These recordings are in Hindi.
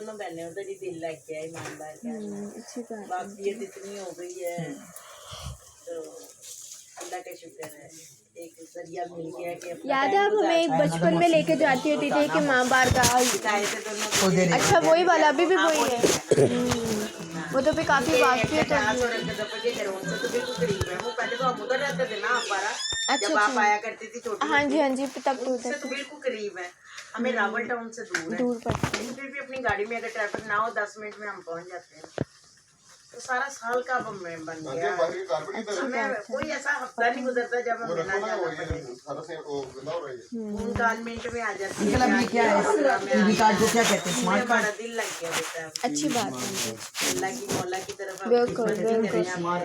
दोनों बहने उधर ही दिल लग गया ईमानदार का। अच्छी बात है। वाकफियत इतनी हो गई है तो अल्लाह का शुक्र है, एक जरिया मिल गया कि अपना याद है आप हमें एक बचपन में लेके जाती होती थी कि माँ बार का। अच्छा वही वाला अभी भी वही है। वो तो भी काफी वाकफियत हो गई। अच्छा आया करती थी छोटी। हाँ जी तब तो उधर तो बिल्कुल करीब है, हमें रावल टाउन से दूर पड़ता है। फिर भी अपनी गाड़ी में अगर ट्रैफिक ना हो 10 मिनट में हम पहुंच जाते हैं। तो सारा साल का अब में बन गया। हमें कोई ऐसा हफ्ता नहीं गुजरता जब हमें ना जाना पड़े। मिनट में आ जाती है। क्या है टीवी कार्ड को क्या कहते हैं? Smart card. दिल लग गया बेटा। अच्छी बात है। अल्लाह की मौला की तरफ बिल्कुल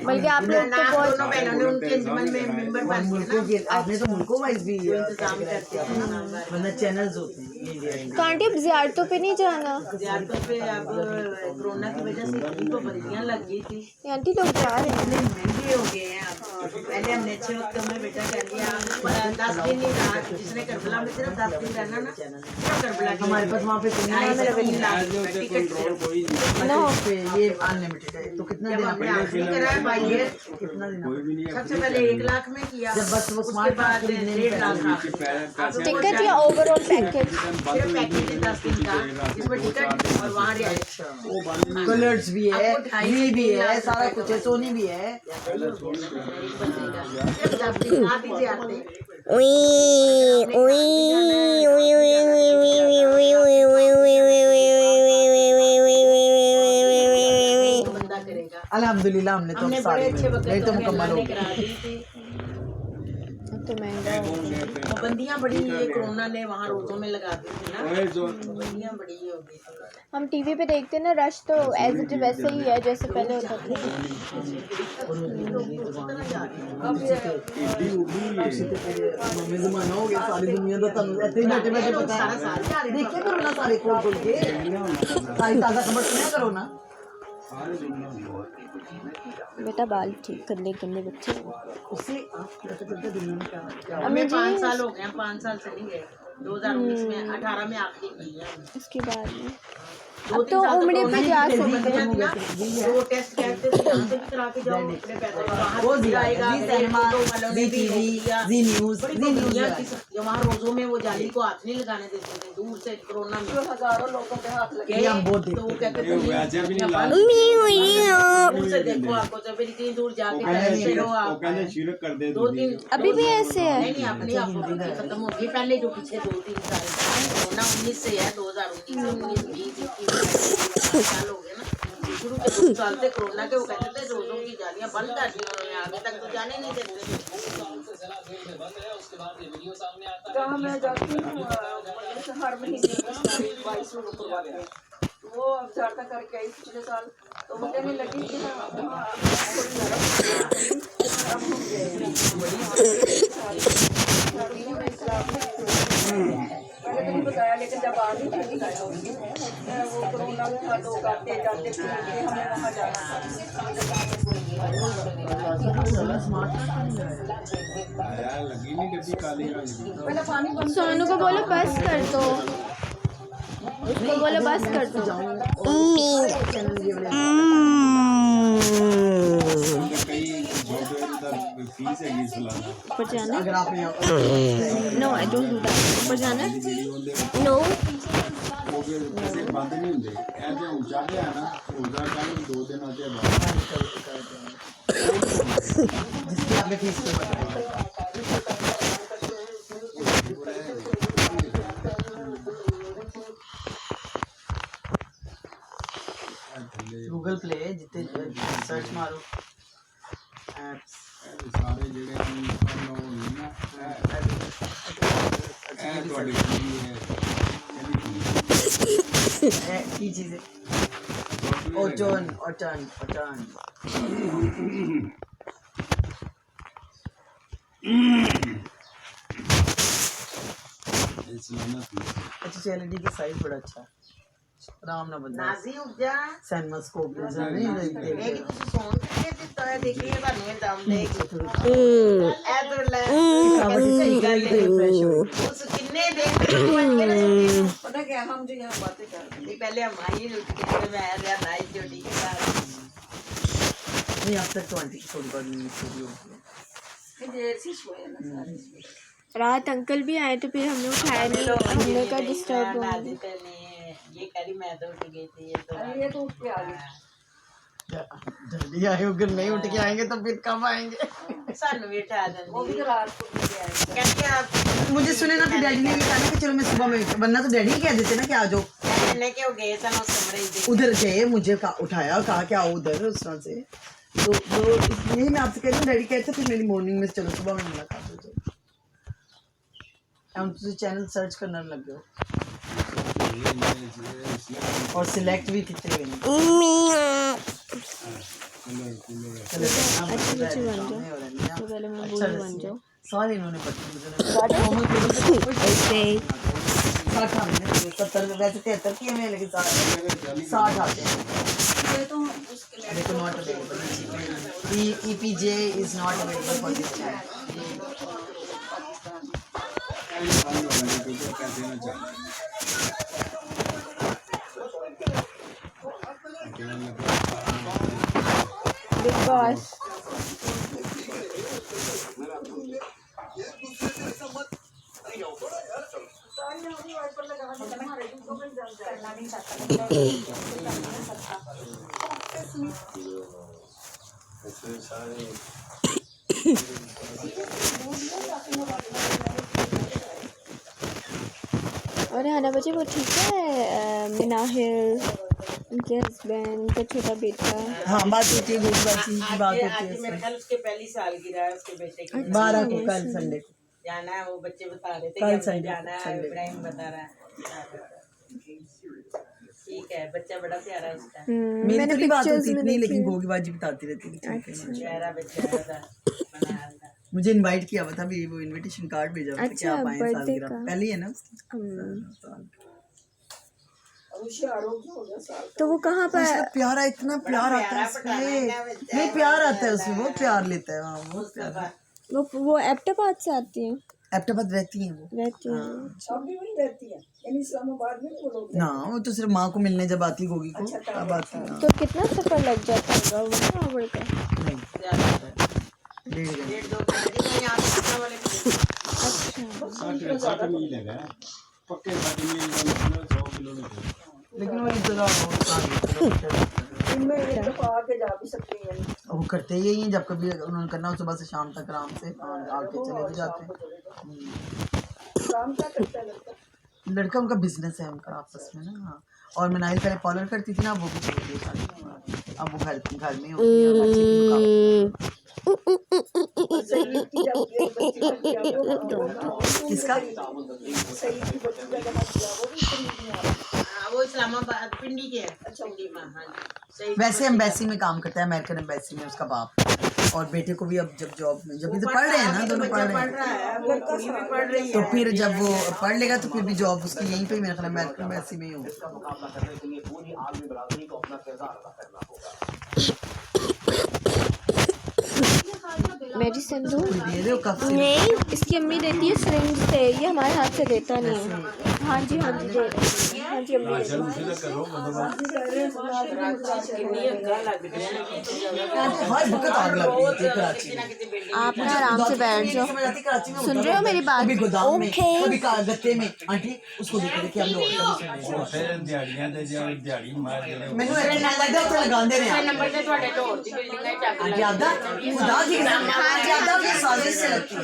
बल्कि आप लोग तो बहुत दोनों बहनों ने उनके अंजुमन में मेंबर बन गए ना। आपने तो मुल्कों वाइज भी इंतजाम करते हैं वरना चैनल्स होते हैं। तो आंटी अब ज़ियारतों पे नहीं जाना? ज़ियारतों पे अब कोरोना की वजह से इतनी पाबंदियां लग गई थी। आंटी लोग जा रहे हैं। इतने महंगे हो गए हैं अब। पहले हमने अच्छे वक्त में बेटा कर लिया 10 दिन नहीं रहा। जिसने करबला में सिर्फ 10 दिन रहना ना सिर्फ करबला हमारे पास वहाँ पे टिकट ये अनलिमिटेड है। तो कितना दिन आपने कराया भाई? कितना दिन? सबसे पहले 1 लाख में किया, जब बस वो स्मार्ट बाद 1.5 लाख। टिकट या ओवरऑल पैकेज? सिर्फ पैकेज 10 दिन का, जिसमें टिकट और वहाँ कलर्स भी है, ये भी है, सारा कुछ है, सोनी भी है। अल्हम्दुलिल्लाह हमने तो सारे अच्छे तो मुकम्मल हो गए। तो महंगा पाबंदियां बड़ी कोरोना ने वहाँ रोजों में लगा दी थी ना, पाबंदियां बड़ी हो गई। हम टीवी पे देखते ना रश तो एज इट वैसे ही है जैसे पहले होता था। जमाना हो गया सारी दुनिया का बैठे बैठे पता देखिए करो ना सारे खोल खोल के सारी ताज़ा खबर सुना करो ना। बेटा बाल ठीक कर ले करने बच्चे उससे हमें 5 साल हो गए, 5 साल से नहीं गए। 2019 में 18 में आखिरी की है। उसके बाद में अब तो उम्र पे जा सकते हैं। वो टेस्ट कहते थे यहाँ से भी करा के जाओ अपने पैसे वो जाएगा वहाँ रोजों में वो जाली को हाथ नहीं लगाने देते थे दूर से। कोरोना में हजारों लोगों के हाथ लगे तो वो कहते थे दूर से देखो आपको तो फिर इतनी दूर जाके दो दिन अभी भी ऐसे है। नहीं अपनी आप खत्म हो गई। पहले जो पीछे 2-3 साल कोरोना 19 से है 2019 साल हो गए ना। शुरू के 2 साल से कोरोना के वो कहते थे रोजों की जालियां बंद कर दी उन्होंने, आगे तक तो जाने नहीं देते। जहाँ मैं जाती हूँ हर महीने 22 करवाते हैं। वो अब ज़्यादा करके आई पिछले साल तो वो कहने लगी कि हाँ थोड़ी नरम पहले तो नहीं बताया, लेकिन जब आ गई फिर बताया वो कोरोना में था लोग आते जाते थे हमें वहाँ जाना पहले पानी सोनू को बोलो बस कर दो, उसको बोलो बस कर दो। ऊपर जाना? No I don't do that. ऊपर जाना? नो बंद नहीं होंगे ऐसे ऊंचा पे है ना ऊंचा काम 2 दिन आते हैं जिसकी आपने फीस गूगल प्ले जितने सर्च मारो एप्स सारे जेडे की चीजें ओटन अच्छा एलईडी की साइज बड़ा अच्छा आराम ना बंदा नाजी उपजा सैनमास्कोप नहीं देखते एक ਤੁਸੀਂ ਸੌਣ ਕਿੱਥੇ ਦਿੱਤਾ ਹੈ ਦੇਖੀਏ ਤੁਹਾਨੂੰ ਇਹ ਦਮ ਦੇ ਇਹ ਤੋਂ ਲੈ ਸਹੀ ਗੱਲ ਹੈ ਉਸ ਕਿੰਨੇ ਦਿਨ पता क्या हम जो यहाँ बातें कर रहे नहीं पहले हम आई उठ के फिर मैं आया नाइट ड्यूटी के बाद नहीं अब तक तो आंटी की थोड़ी बहुत नींद पूरी हो गई हैं देर से सोए ना सारे रात अंकल भी आए तो फिर हमने उठाया नहीं, हमने कहा डिस्टर्ब होंगे। नाजिक ने ये करी मैं तो उठ गई थी ये तो अरे ये तो उठ के आ गए जल्दी आए अगर नहीं उठ के आएंगे तो फिर कब आएंगे सानू भी उठा वो भी देंगे तो रात को उठ के आए कहते आप मुझे सुने ना फिर डैडी ने ये कहा ना कि चलो मैं सुबह में, वरना तो डैडी ही कह देते ना कि आ जाओ। मैंने क्यों गए सन उस कमरे में उधर गए मुझे उठाया कहा कि आओ उधर उस तरह से तो इसलिए मैं आपसे कह रही हूँ डैडी कहते फिर मेरी मॉर्निंग में चलो सुबह में मुलाकात हो जाए। हम तुझे चैनल सर्च करने लग गए और सिलेक्ट भी कितने गए तो पहले मैं बूढ़ी बन जाऊँ। सारे इन्होंने पढ़ी 70 वैसे 73 किए मैं लेकिन 60 आते हैं। ये तो उसके लिए देखो not available EPJ is not available for this channel. Big boss और हना बच्चे वो ठीक है, मिनाहिर उनके हस्बैंड उनका छोटा बेटा। हाँ बात होती है गोलबाजी की बात होती आज मेरे है ख्याल उसके पहली सालगिरह है उसके बेटे की 12 को कल संडे को जाना है वो बच्चे बता रहे थे कल कि हमें संडे जाना है इब्राहिम बता रहा है ठीक है बच्चा बड़ा प्यारा है उसका मेरी मैंने तो नहीं बात पिक्चर्स होती में इतनी देखी लेकिन है। गोगीबाजी बताती रहती थी ठीक है। प्यारा बच्चा है उसका बना था मुझे इनवाइट किया हुआ था भी वो इनविटेशन कार्ड भेजा हुआ था कि अच्छा, आप आए birthday सालगिरह का। पहले ही है ना उसकी अब उसे आरोग्य हो गया साल तो वो कहाँ पर उसका प्यारा इतना प्यार आता है उसमें नहीं प्यार आता है उसमें बहुत प्यार लेता है हाँ बहुत प्यार वो एप्टाबाद से आती है एप्टाबाद रहती है वो रहती है। अब भी वहीं रहती है यानी इस्लामाबाद में वो लोग ना वो तो सिर्फ माँ को मिलने जब आती गोगी को तब आती है तो कितना सफर लग जाता होगा वो कहाँ बढ़ता नहीं डेढ़ घंटे डेढ़ दो घंटे यहाँ से कितना वाले साठ मील है पक्के 60 मील 100 किलोमीटर लेकिन वो इतना बहुत सारी इनमें एक दफा आके जा भी सकती है वो करते ही यही हैं जब कभी उन्होंने करना हो सुबह से शाम तक आराम से आके चले भी जाते हैं। काम क्या करता है लड़का लड़का उनका बिजनेस है उनका आपस में ना हाँ। और मनाइल पहले पार्लर करती थी ना वो भी छोड़ दिया शादी अब वो घर में होती है और बच्चे की सही की जब ये बच्ची का किया वो किसका सही की बच्ची का जमा किया वो भी समझ नहीं आ रहा वो इस्लामाबाद पिंडी के है पिंडी में हाँ जी सही वैसे एम्बेसी में काम करता है अमेरिकन एम्बेसी में उसका बाप और बेटे को भी अब जब जॉब में जब भी तो पढ़ रहे हैं ना दोनों पढ़ रहे पढ़ हैं रहा है वो कुड़ी भी पढ़ रही तो है फिर जब वो पढ़ लेगा तो फिर भी जॉब उसकी यहीं पे मेरा ख्याल अमेरिकन एम्बेसी में ही होगी। मेरी सिंधु दे रहे हो कब से नहीं, इसकी अम्मी देती है सिरिंज से, ये हमारे हाथ से देता नहीं है। हाँ जी हाँ जी दे रही है। हाँ जी अम्मी दे हर वक्त आग लग रही थी कराची में आप ना आराम से बैठ जाओ। सुन रहे हो मेरी बात? कभी गोदाम में ओके। कभी गत्ते में आंटी उसको देख रहे कि हम लोग फिर दिहाड़ियां दे जा दिहाड़ी मार ਜਿਹੜੇ ਮੈਨੂੰ ਇਹ ਲੱਗਦਾ ਉੱਥੇ ਲਗਾਉਂਦੇ ਨੇ नंबर से ਤੁਹਾਡੇ ਢੋਲ ਦੀ ਬਿਲਡਿੰਗ ਹੈ ਚੱਕ ज्यादा खुदा की कसम ज्यादा की साजिश से लगती है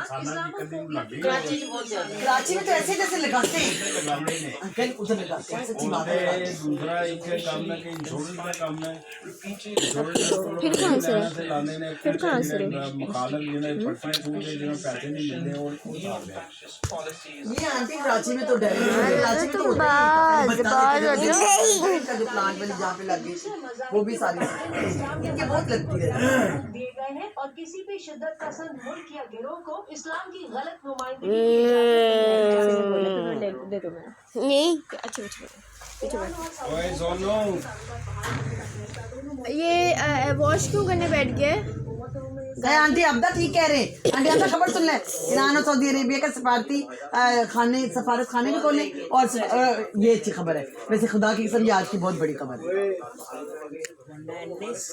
ਸਾਲਾਂ ਦੀ ਕਦੀ ਨੂੰ ਲੱਗੀ कराची की बहुत ज्यादा कराची में तो ऐसे जैसे लगाते हैं ਲਗਾਉਂਦੇ ਨੇ अंकल उधर लगाते हैं सच्ची बात है ਉਹਦੇ ਦੂਸਰਾ ਇੱਕ ਕੰਮ ਹੈ ਕਿ ਇੰਸ਼ੋਰੈਂਸ ਦਾ ਕੰਮ ਹੈ फिर कहाँ से ਲਾਉਂਦੇ ਨੇ फिर कहाँ से ਮੁਖਾਲਫ ਜਿਹੜੇ ਪੱਟੇ ਪੂਰੇ ਜਿਹੜੇ ਪੈਸੇ ਨਹੀਂ ਮਿਲਦੇ ਉਹ ਲਾਉਂਦੇ ਆ ये आंटी कराची में तो डर कराची में तो होता बाज का जो प्लांट वाली जहाँ पे लगी वो भी सारी इनके बहुत लगती है दिए गए हैं और किसी भी शिद्दत पसंद मुल्क या गिरोह को इस्लाम की गलत नुमाइंदगी की इजाजत नहीं है। दे दो मैं नहीं अच्छा अच्छा पीछे बैठ। ओए सोनू ये वॉश क्यों करने बैठ गए? आंटी अब्दा ठीक कह रहे हैं। आंटी अब्दा खबर सुन ले, ईरान और सऊदी अरेबिया का सफारत खाने भी खोले और ये अच्छी खबर है। वैसे खुदा की कसम ये आज की बहुत बड़ी खबर है।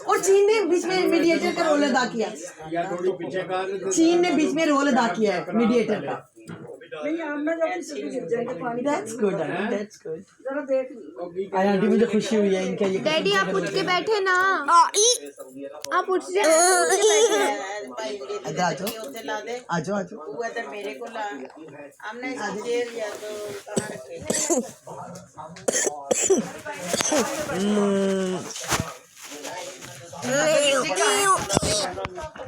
और चीन ने बीच में मीडिएटर का रोल अदा किया। या थोड़ी पीछे कर चीन ने बीच में रोल अदा किया है मीडिएटर का। नहीं आमना जब किसी को गिर जाएंगे पानी That's good, aunty, that's good। जरा देख आज आंटी मुझे खुशी हुई है इनका ये। डैडी आप उठ के बैठे ना, आप उठ जाए। इधर आ जाओ, ਉੱਥੇ ਲਾ ਦੇ आ जाओ, आ जाओ। तू इधर मेरे को ला हमने इसकी चेयर या तो कहाँ रखे